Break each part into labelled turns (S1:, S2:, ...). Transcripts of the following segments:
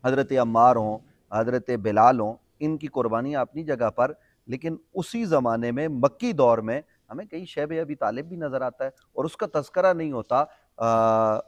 S1: हज़रत अम्मार हों, हज़रत बिलाल हों, इनकी कुर्बानी अपनी जगह पर, लेकिन उसी ज़माने में मक्की दौर में हमें कहीं शैब अबी तालिब भी नज़र आता है और उसका तज़किरा नहीं होता।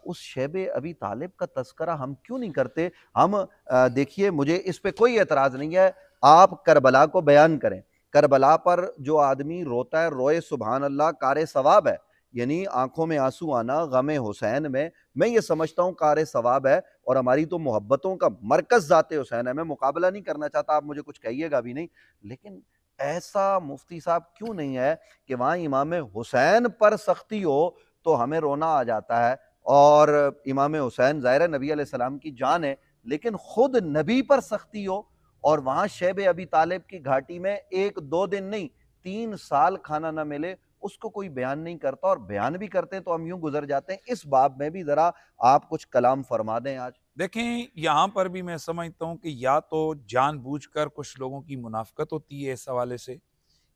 S1: उस शैब अबी तालिब का तज़किरा हम क्यों नहीं करते? हम देखिए, मुझे इस पे कोई एतराज़ नहीं है, आप करबला को बयान करें। करबला पर जो आदमी रोता है, रोए सुबहान अल्लाह, कार सवाब है। यानी आँखों में आँसू आना गम हुसैन में, मैं ये समझता हूँ कार सवाब है और हमारी तो मोहब्बतों का मरकज़ ज़ाते हुसैन है। मैं मुकाबला नहीं करना चाहता, आप मुझे कुछ कहिएगा भी नहीं। लेकिन ऐसा मुफ्ती साहब क्यों नहीं है कि वहाँ इमाम हुसैन पर सख्ती हो तो हमें रोना आ जाता है। और इमाम हुसैन ज़ाहिर है नबी अलैहिस्सलाम की जान है, लेकिन खुद नबी पर सख्ती हो और वहाँ शैब अबी तालिब की घाटी में 1-2 दिन नहीं, 3 साल खाना ना मिले, उसको कोई बयान नहीं करता, और बयान भी करते हैं तो हम यूँ गुज़र जाते हैं। इस बाब में भी ज़रा आप कुछ कलाम फरमा दें आज।
S2: देखें, यहाँ पर भी मैं समझता हूँ कि या तो जानबूझकर कुछ लोगों की मुनाफ़िक़त होती है इस हवाले से,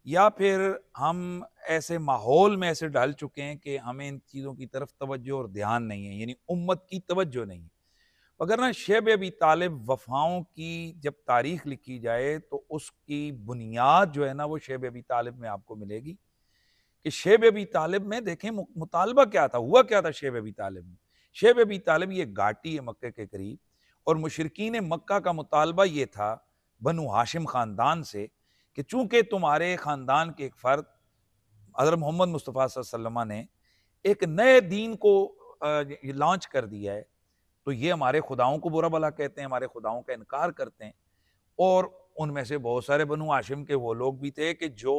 S2: या फिर हम ऐसे माहौल में ऐसे ढल चुके हैं कि हमें इन चीज़ों की तरफ तवज्जो और ध्यान नहीं है, यानी उम्मत की तवज्जो नहीं है। अगर ना शैब अबी तालिब वफ़ाओं की जब तारीख़ लिखी जाए तो उसकी बुनियाद जो है ना वो शैब अबी तालिब में आपको मिलेगी कि शैब अबी तालिब में देखें मुतालबा क्या था, हुआ क्या था शैब अबी तालिब में। शैब अबी तालिब ये घाटी है मक्के के करीब, और मुशरिकीन मक्का का मुतालबा ये था बनु हाशिम ख़ानदान से कि चूँकि तुम्हारे ख़ानदान के एक फ़र्द हज़रत मोहम्मद मुस्तफ़ा सल्लल्लाहु अलैहि वसल्लम ने एक नए दीन को लॉन्च कर दिया है, तो ये हमारे खुदाओं को बुरा भला कहते हैं, हमारे खुदाओं का इनकार करते हैं। और उनमें से बहुत सारे बनु हाशिम के वो लोग भी थे कि जो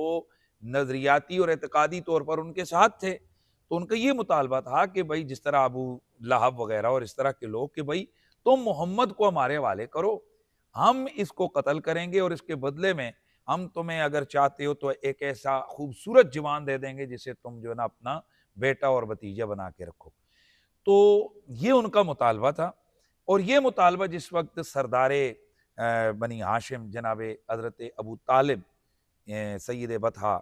S2: नज़रियाती और एतकादी तौर पर उनके साथ थे। तो उनका ये मुतालबा था कि भई जिस तरह अबू लहब वग़ैरह और इस तरह के लोग कि भई तुम मोहम्मद को हमारे हवाले करो, हम इसको कत्ल करेंगे और इसके बदले में हम तुम्हें अगर चाहते हो तो एक ऐसा खूबसूरत जवान दे देंगे जिसे तुम जो है ना अपना बेटा और भतीजा बना के रखो। तो ये उनका मुतालबा था, और ये मुतालबा जिस वक़्त सरदारे बनी हाशिम जनाब हज़रत अबू तालिब सैयद बतहा,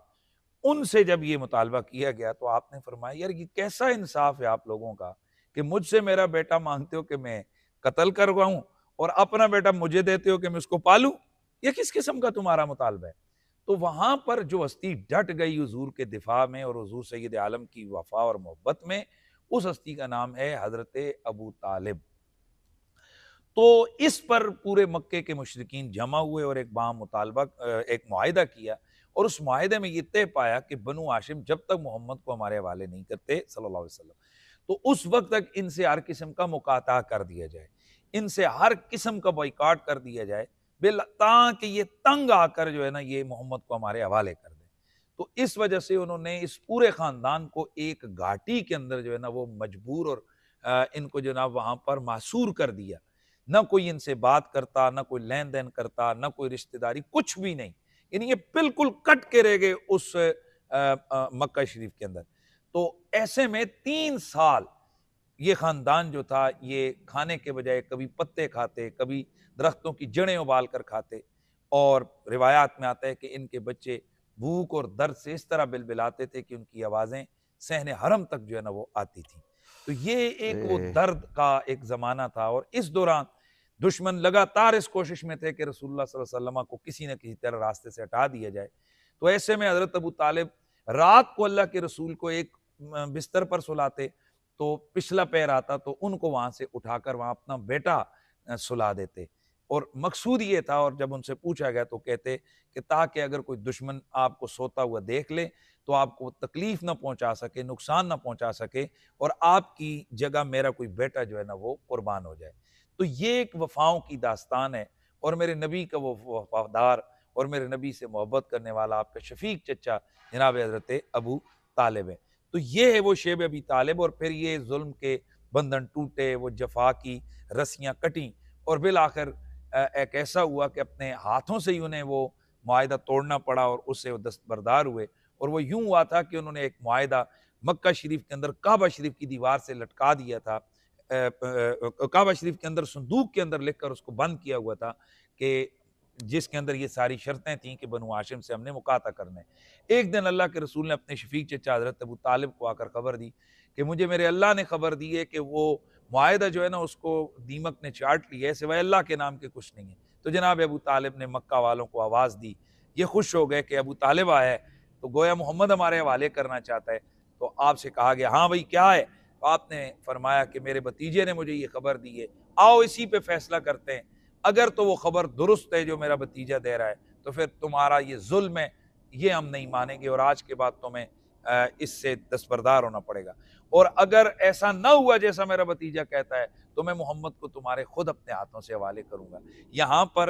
S2: उनसे जब ये मुतालबा किया गया तो आपने फरमाया, यार ये कैसा इंसाफ है आप लोगों का कि मुझसे मेरा बेटा मांगते हो कि मैं कत्ल करवाऊं और अपना बेटा मुझे देते हो कि मैं उसको पालूं। ये किस किस्म का तुम्हारा मुतालबा है? तो वहां पर जो हस्ती डट गई हुजूर के दिफा में और हुजूर सैयद आलम की वफा और मोहब्बत में, उस हस्ती का नाम है हजरत अबू तालिब। तो इस पर पूरे मक्के के मुशरिकीन जमा हुए और एक बाम मुतालबा एक मुआहिदा किया, और उस मुआहिदे में ये तय पाया कि बनु हाशिम जब तक मोहम्मद को हमारे हवाले नहीं करते सल्लल्लाहु अलैहि वसल्लम, तो उस वक्त तक इनसे हर किस्म का मुकाता कर दिया जाए, इनसे हर किस्म का बॉयकॉट कर दिया जाए, बिल ताकि ये तंग आकर जो है ना ये मोहम्मद को हमारे हवाले कर दें। तो इस वजह से उन्होंने इस पूरे खानदान को एक घाटी के अंदर जो है ना वो मजबूर और इनको जो ना वहां पर मासूर कर दिया। ना कोई इनसे बात करता, ना कोई लेन देन करता, ना कोई रिश्तेदारी, कुछ भी नहीं। यानी ये बिल्कुल कट के रह गए उस मक्का शरीफ के अंदर। तो ऐसे में 3 साल ये खानदान जो था ये खाने के बजाय कभी पत्ते खाते, कभी दरख्तों की जड़ें उबाल कर खाते, और रिवायात में आता है कि इनके बच्चे भूख और दर्द से इस तरह बिलबिलाते थे कि उनकी आवाज़ें सहने हरम तक जो है ना वो आती थी। तो ये एक वो
S1: ए,
S2: दर्द का एक ज़माना था, और इस दौरान दुश्मन लगातार इस कोशिश में थे कि रसूलुल्लाह सल्लल्लाहु अलैहि वसल्लम को किसी न किसी तरह रास्ते से हटा दिया जाए। तो ऐसे में हज़रत अबू तालिब रात को अल्लाह के रसूल को एक बिस्तर पर सुलाते, तो पिछला पैर आता तो उनको वहाँ से उठाकर वहाँ अपना बेटा सुला देते। और मकसूद ये था, और जब उनसे पूछा गया तो कहते कि ताकि अगर कोई दुश्मन आपको सोता हुआ देख ले तो आपको तकलीफ ना पहुंचा सके, नुकसान ना पहुंचा सके, और आपकी जगह मेरा कोई बेटा जो है ना वो कुर्बान हो जाए। तो ये एक वफाओं की दास्तान है, और मेरे नबी का वो वफादार और मेरे नबी से मोहब्बत करने वाला आपका शफीक चचा जनाब हज़रत अबू तालिब है। तो ये है वो शेब अबी तालिब, और फिर ये जुल्म के बंधन टूटे, वो जफा की रस्सियाँ कटी, और बिल आखिर एक ऐसा हुआ कि अपने हाथों से ही उन्हें वो मुआहिदा तोड़ना पड़ा और उससे वो दस्तबरदार हुए। और वो यूं हुआ था कि उन्होंने एक मुआहिदा मक्का शरीफ के अंदर काबा शरीफ की दीवार से लटका दिया था, काबा शरीफ के अंदर संदूक के अंदर लिखकर उसको बंद किया हुआ था कि जिसके अंदर ये सारी शर्तें थीं कि बनु हाशिम से हमने मुकाता करना है। एक दिन अल्लाह के रसूल ने अपने शफीक चचा हज़रत अबू तालिब को आकर खबर दी कि मुझे मेरे अल्लाह ने खबर दी है कि वो मुआहिदा जो है ना उसको दीमक ने चाट लिया है, सिवाय अल्लाह के नाम के कुछ नहीं है। तो जनाब अबू तालिब ने मक्का वालों को आवाज़ दी, ये खुश हो गए कि अबू तालिब आया है, तो गोया मोहम्मद हमारे हवाले करना चाहता है। तो आपसे कहा गया हाँ भाई क्या है? तो आपने फरमाया कि मेरे भतीजे ने मुझे ये खबर दी है, आओ इसी पे फैसला करते हैं। अगर तो वो खबर दुरुस्त है जो मेरा भतीजा दे रहा है, तो फिर तुम्हारा ये जुल्म है, ये हम नहीं मानेंगे और आज के बाद तुम्हें इससे दस्तबरदार होना पड़ेगा। और अगर ऐसा ना हुआ जैसा मेरा भतीजा कहता है, तो मैं मोहम्मद को तुम्हारे खुद अपने हाथों से हवाले करूंगा। यहाँ पर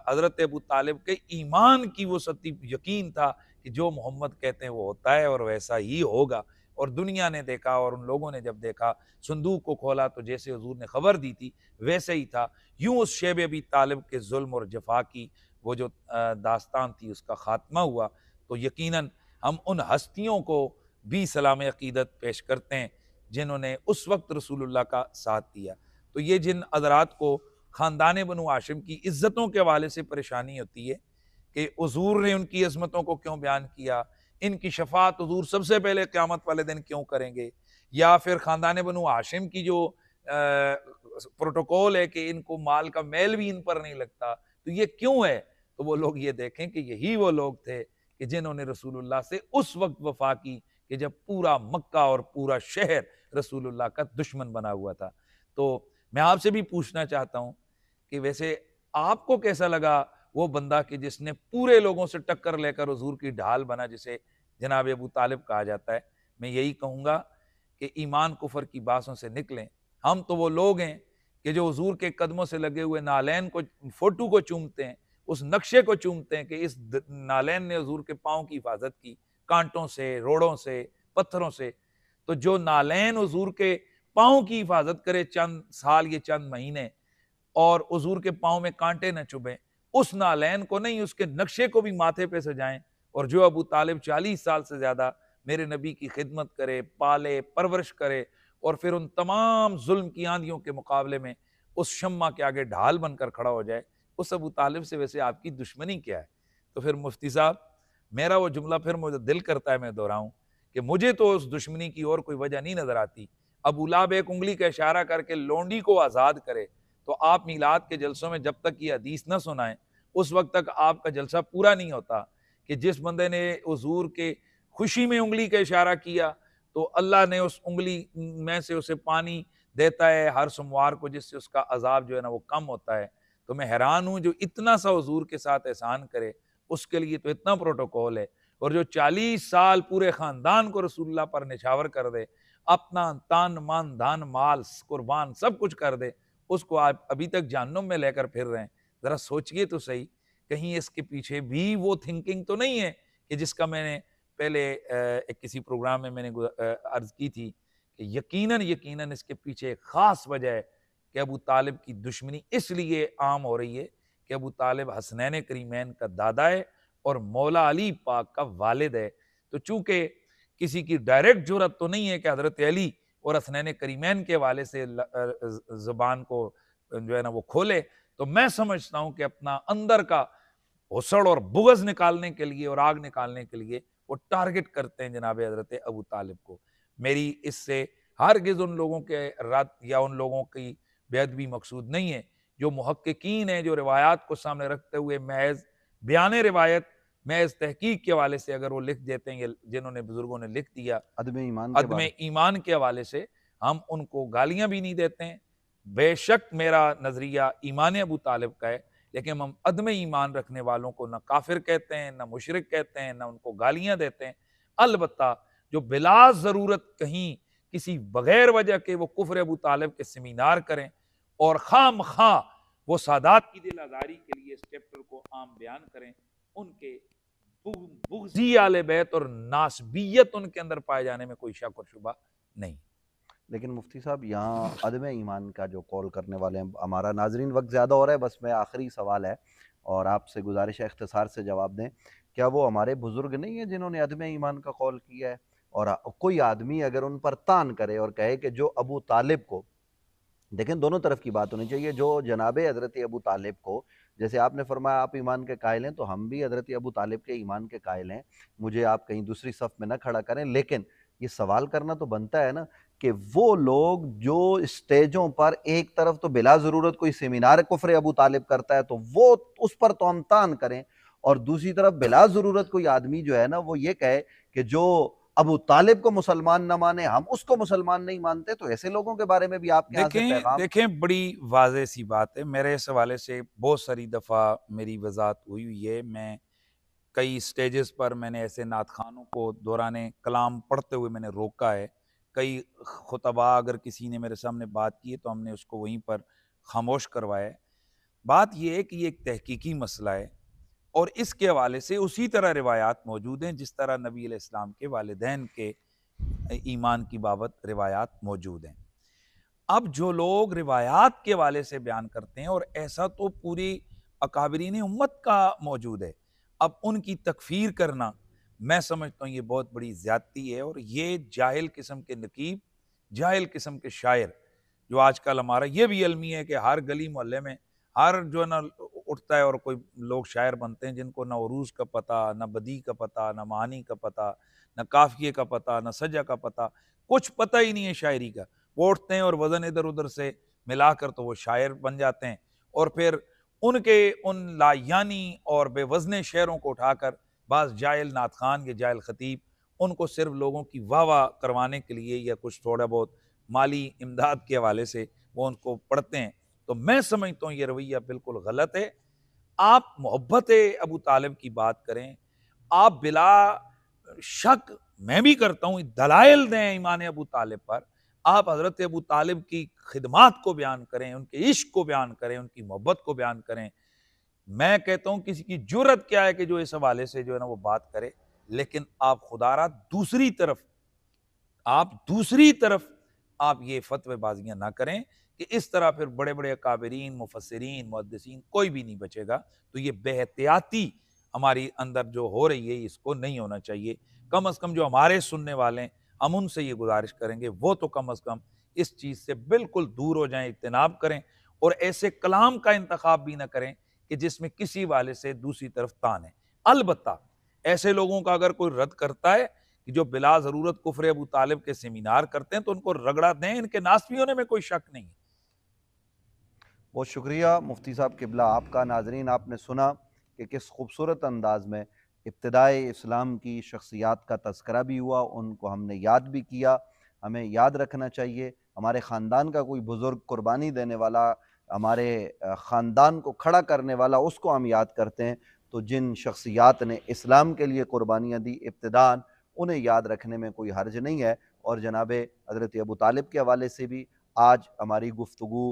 S2: हजरत अबू तालिब के ईमान की वो सच्ची यकीन था कि जो मोहम्मद कहते हैं वो होता है और वैसा ही होगा। और दुनिया ने देखा और उन लोगों ने जब देखा, संदूक को खोला तो जैसे हुजूर ने खबर दी थी वैसे ही था। यूं उस शेब अबी तालिब के जुल्म और जफा की वो जो दास्तान थी उसका खात्मा हुआ। तो यकीनन हम उन हस्तियों को भी सलाम अकीदत पेश करते हैं जिन्होंने उस वक्त रसूलुल्लाह का साथ दिया। तो ये जिन हज़रात को ख़ानदान बनु हाशिम की इज़्ज़तों के हवाले से परेशानी होती है कि हुज़ूर ने उनकी अज़मतों को क्यों बयान किया, इनकी शफ़ाअत हुज़ूर सबसे पहले क़यामत वाले दिन क्यों करेंगे, या फिर ख़ानदान बनु हाशिम की जो प्रोटोकॉल है कि इनको माल का मैल भी इन पर नहीं लगता, तो ये क्यों है? तो वो लोग ये देखें कि यही वो लोग थे कि जिन्होंने रसूलुल्लाह से उस वक्त वफ़ा की कि जब पूरा मक्का और पूरा शहर रसूलुल्लाह का दुश्मन बना हुआ था। तो मैं आपसे भी पूछना चाहता हूँ कि वैसे आपको कैसा लगा वो बंदा कि जिसने पूरे लोगों से टक्कर लेकर हुजूर की ढाल बना, जिसे जनाब अबू तालिब कहा जाता है। मैं यही कहूँगा कि ईमान कुफर की बातों से निकलें। हम तो वो लोग हैं कि जो हुजूर के कदमों से लगे हुए नालैन को, फोटो को चूमते हैं, उस नक्शे को चूमते हैं कि इस नालैन ने हुजूर के पाँव की हिफाजत की, कांटों से, रोड़ों से, पत्थरों से। तो जो नालैन हुजूर के पाँव की हिफाजत करे चंद साल, ये चंद महीने, और हुजूर के पाँव में कांटे न चुभे, उस नालैन को नहीं उसके नक्शे को भी माथे पे सजाएं। और जो अबू तालिब 40 साल से ज्यादा मेरे नबी की खिदमत करे, पाले, परवरिश करे, और फिर उन तमाम जुल्म की आंधियों के मुकाबले में उस शम्मा के आगे ढाल बनकर खड़ा हो जाए, उस अबू तालिब से वैसे आपकी दुश्मनी क्या है? तो फिर मुफ्ती साहब, मेरा वो जुमला फिर मुझे दिल करता है मैं दोहराऊं कि मुझे तो उस दुश्मनी की और कोई वजह नहीं नजर आती। अबू लाब एक उंगली का इशारा करके लोंडी को आजाद करे, तो आप मीलाद के जलसों में जब तक ये हदीस न सुनाएं, उस वक्त तक आपका जलसा पूरा नहीं होता कि जिस बंदे ने हुजूर के खुशी में उंगली का इशारा किया, तो अल्लाह ने उस उंगली में से उसे पानी देता है हर सोमवार को, जिससे उसका अजाब जो है ना वो कम होता है। तो मैं हैरान हूँ जो इतना सा हुजूर के साथ एहसान करे, उसके लिए तो इतना प्रोटोकॉल है। और जो 40 साल पूरे खानदान को रसूलुल्लाह पर निछावर कर दे, अपना तन मन धन माल कुर्बान सब कुछ कर दे, उसको आप अभी तक जहन्नुम में लेकर फिर रहे हैं। जरा सोचिए तो सही, कहीं इसके पीछे भी वो थिंकिंग तो नहीं है कि जिसका मैंने पहले एक किसी प्रोग्राम में मैंने अर्ज की थी कि यकीनन यकीनन इसके पीछे एक खास वजह है कि अबू तालिब की दुश्मनी इसलिए आम हो रही है कि अबू तालिब हसनैन करीमैन का दादा है और मौला अली पाक का वालिद है। तो चूंकि किसी की डायरेक्ट जुरत तो नहीं है कि हजरत अली और हसनैन करीमैन के वाले से ज़ुबान को जो है ना वो खोले, तो मैं समझता हूँ कि अपना अंदर का हुसड़ और बुग़्ज़ निकालने के लिए और आग निकालने के लिए वो टारगेट करते हैं जनाब हजरत अबू तालिब को। मेरी इससे हरगिज़ उन लोगों के रद या उन लोगों की बेअदबी मकसूद नहीं है जो मुहक्किकीन है, जो रिवायात को सामने रखते हुए महज बयान रिवायत, महज तहकीक के हवाले से अगर वो लिख देते हैं, जिन्होंने बुजुर्गों ने लिख दिया
S1: अदम ईमान के
S2: अदम
S1: बारे
S2: ईमान के हवाले से, हम उनको गालियां भी नहीं देते हैं। बेशक मेरा नजरिया ईमान अबू तालिब का है, लेकिन हम अदम ईमान रखने वालों को ना काफिर कहते हैं, ना मुशरिक कहते हैं, ना उनको गालियां देते हैं। अलबत्ता जो बिला जरूरत कहीं किसी बगैर वजह के वो कुफर अबू तालिब के सेमिनार करें और खाम खा वो सादात की दिल आजारी के लिए इस चैप्टर को आम बयान करें, उनके बुग़्ज़ी आले बैत और नासबियत उनके अंदर पाए जाने में कोई शक और शुबा नहीं।
S1: लेकिन मुफ्ती साहब यहाँ अदम ईमान का जो कॉल करने वाले हैं, हमारा नाजरीन वक्त ज़्यादा हो रहा है, बस मैं आखिरी सवाल है और आपसे गुजारिश है इख्तिसार से जवाब दें। क्या वो हमारे बुज़ुर्ग नहीं है जिन्होंने अदम ईमान का कॉल किया है? और कोई आदमी अगर उन पर तान करे और कहे कि जो अबू तालिब को, देखें दोनों तरफ की बात होनी चाहिए, जो जनाब हज़रत अबू तालिब को, जैसे आपने फरमाया आप ईमान के कायल हैं, तो हम भी हज़रत अबू तालिब के ईमान के कायल हैं, मुझे आप कहीं दूसरी सफ़ में न खड़ा करें, लेकिन ये सवाल करना तो बनता है ना कि वो लोग जो स्टेजों पर एक तरफ तो बिला ज़रूरत कोई सेमिनार कुफ्र अबू तालिब करता है तो वो उस पर तौमतान करें, और दूसरी तरफ बिला ज़रूरत कोई आदमी जो है ना वो ये कहे कि जो अबू तालिब को मुसलमान ना माने, हम उसको मुसलमान नहीं मानते। तो ऐसे लोगों के बारे में भी आपके यहाँ से
S2: देखें
S1: पैगाम।
S2: देखें बड़ी वाज़ेह सी बात है। मेरे इस हवाले से बहुत सारी दफ़ा मेरी वज़ाहत हुई है। मैं कई स्टेजेस पर मैंने ऐसे नात ख़ानों को दौरान कलाम पढ़ते हुए मैंने रोका है। कई खुतबा अगर किसी ने मेरे सामने बात की है तो हमने उसको वहीं पर ख़ामोश करवाया है। बात ये है कि ये एक तहकीकी मसला है और इसके हवाले से उसी तरह रिवायात मौजूद हैं जिस तरह नबी अलैहिस्सलाम के वालिदैन के ईमान की बाबत रिवायात मौजूद हैं। अब जो लोग रिवायात के हवाले से बयान करते हैं, और ऐसा तो पूरी अकाबरीन उम्मत का मौजूद है, अब उनकी तकफीर करना मैं समझता हूँ ये बहुत बड़ी ज्यादती है। और ये जाहिल किस्म के नकीब, जाहिल किस्म के शायर जो आजकल हमारा ये भी अलमी है कि हर गली मोहल्ले में हर जो है ना उठता है और कोई लोग शायर बनते हैं जिनको ना उरूज का पता, ना बदी का पता, ना मानी का पता, ना काफिए का पता, ना सजा का पता, कुछ पता ही नहीं है शायरी का। वो उठते हैं और वजन इधर उधर से मिलाकर तो वो शायर बन जाते हैं, और फिर उनके उन लायानी और बेवजन शेरों को उठाकर बाज जाहिल नात खान या जाहिल खतीब उनको सिर्फ लोगों की वाह वाह करवाने के लिए या कुछ थोड़ा बहुत माली इमदाद के हवाले से वो उनको पढ़ते हैं। तो मैं समझता हूँ ये रवैया बिल्कुल गलत है। आप मोहब्बत अबू तालिब की बात करें, आप बिला शक, मैं भी करता हूँ, दलाइल दें ईमान अबू तालिब पर, आप हजरत अबू तालिब की खिदमात को बयान करें, उनके इश्क को बयान करें, उनकी मोहब्बत को बयान करें। मैं कहता हूं किसी की जुर्रत क्या है कि जो इस हवाले से जो है ना वो बात करे। लेकिन आप खुदारा दूसरी तरफ आप ये फतवेबाजियां ना करें कि इस तरह फिर बड़े बड़े अकाबरीन, मुफस्सिरीन, मुहद्दिसीन कोई भी नहीं बचेगा। तो ये बेहतियाती हमारी अंदर जो हो रही है इसको नहीं होना चाहिए। कम अज कम जो हमारे सुनने वाले हैं हम उनसे ये गुजारिश करेंगे वो तो कम अज कम इस चीज से बिल्कुल दूर हो जाएं, इज्तनाब करें, और ऐसे कलाम का इंतखाब भी ना करें कि जिसमें किसी वाले से दूसरी तरफ तान है। अलबत्ता ऐसे लोगों का अगर कोई रद्द करता है कि जो बिला जरूरत कुफर अबू तालिब के सेमिनार करते हैं तो उनको रगड़ा दें, इनके नासबी होने में कोई शक नहीं है।
S1: बहुत शुक्रिया मुफ्ती साहब किबला आपका। नाजरीन, आपने सुना कि किस खूबसूरत अंदाज में इब्तिदाए इस्लाम की शख्सियात का तस्करा भी हुआ, उनको हमने याद भी किया। हमें याद रखना चाहिए हमारे ख़ानदान का कोई बुज़ुर्ग कुर्बानी देने वाला, हमारे ख़ानदान को खड़ा करने वाला, उसको हम याद करते हैं। तो जिन शख्सियात ने इस्लाम के लिए कुर्बानियाँ दी इब्तिदान, उन्हें याद रखने में कोई हर्ज नहीं है। और जनाब हज़रत अबू तालिब के हवाले से भी आज हमारी गुफ्तगू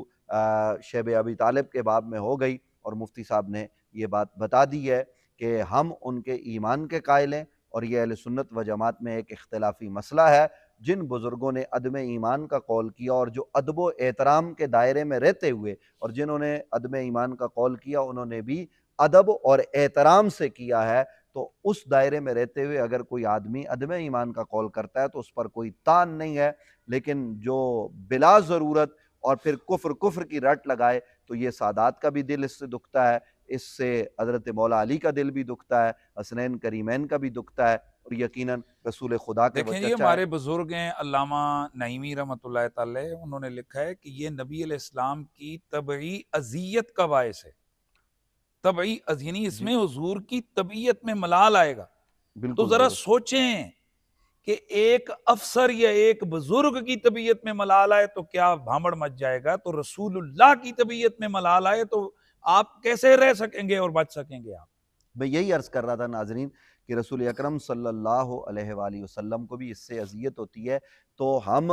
S1: शब अबी तालिब के बाब में हो गई, और मुफ्ती साहब ने ये बात बता दी है कि हम उनके ईमान के कायल हैं, और ये अहले सुन्नत व जमात में एक इख्तिलाफी मसला है। जिन बुज़ुर्गों ने अदम ईमान का कौल किया और जो अदब व एहतराम के दायरे में रहते हुए, और जिन्होंने अदम ईमान का कौल किया उन्होंने भी अदब और एहतराम से किया है। तो उस दायरे में रहते हुए अगर कोई आदमी अदम ईमान का कौल करता है तो उस पर कोई तान नहीं है। लेकिन जो बिला ज़रूरत और फिर कुफ्र कुफ्र की रट लगाए, तो ये सादात का भी दिल इससे दुखता है, इससे हज़रत मौला अली का दिल भी दुखता है, हसनैन करीमैन का भी दुखता है, और यकीनन रसूल खुदा के वो
S2: देखें, ये
S1: चचा है।
S2: हमारे बुजुर्ग हैं अल्लामा नईमी रहमतुल्लाह अलैह, उन्होंने लिखा है कि ये नबी अलैहिस्सलाम की तबई अजियत का बायस है। तबई यानी
S1: जी,
S2: इसमें हुजूर की तबीयत में मलाल आएगा। तो
S1: बिल्कुल
S2: जरा
S1: दुरुस्त।
S2: सोचें कि एक अफसर या एक बुजुर्ग की तबीयत में मलाल आए तो क्या भामड़ मच जाएगा, तो रसूलुल्लाह की तबीयत में मलाल आए तो आप कैसे रह सकेंगे और बच सकेंगे आप।
S1: मैं यही अर्ज़ कर रहा था नाज़रीन कि रसूल अकरम सल्लल्लाहु अलैहि वसल्लम को भी इससे अज़ियत होती है। तो हम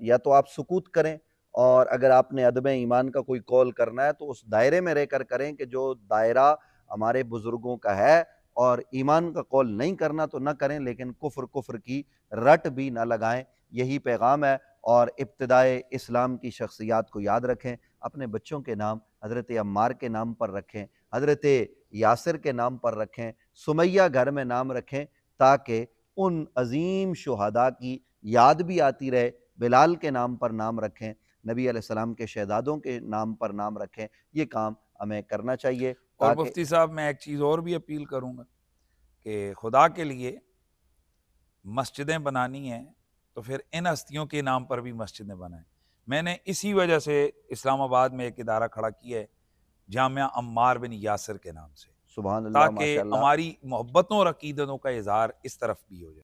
S1: या तो आप सुकूत करें, और अगर आपने अदब ईमान का कोई कौल करना है तो उस दायरे में रहकर करें कि जो दायरा हमारे बुज़ुर्गों का है, और ईमान का कौल नहीं करना तो ना करें, लेकिन कुफ्र कुफ्र की रट भी ना लगाएं। यही पैगाम है। और इब्तिदाए इस्लाम की शख्सियात को याद रखें, अपने बच्चों के नाम हज़रत अम्मार के नाम पर रखें, हज़रत यासिर के नाम पर रखें, सुमैया घर में नाम रखें, ताकि उन अजीम शुहदा की याद भी आती रहे। बिलाल के नाम पर नाम रखें, नबी अलैहिस्सलाम के शहदादों के नाम पर नाम रखें। ये काम हमें करना चाहिए
S2: और
S1: ताकि।
S2: मुफ्ती साहब मैं एक चीज़ और भी अपील करूँगा कि खुदा के लिए मस्जिदें बनानी हैं तो फिर इन हस्तियों के नाम पर भी मस्जिदें बनाएं। मैंने इसी वजह से इस्लामाबाद में एक इदारा खड़ा किया है, जामिया अम्मार बिन यासिर के नाम से,
S1: सुभान अल्लाह,
S2: ताकि
S1: माशाअल्लाह।
S2: हमारी मोहब्बतों और अकीदतों का इजहार इस तरफ भी हो जाए।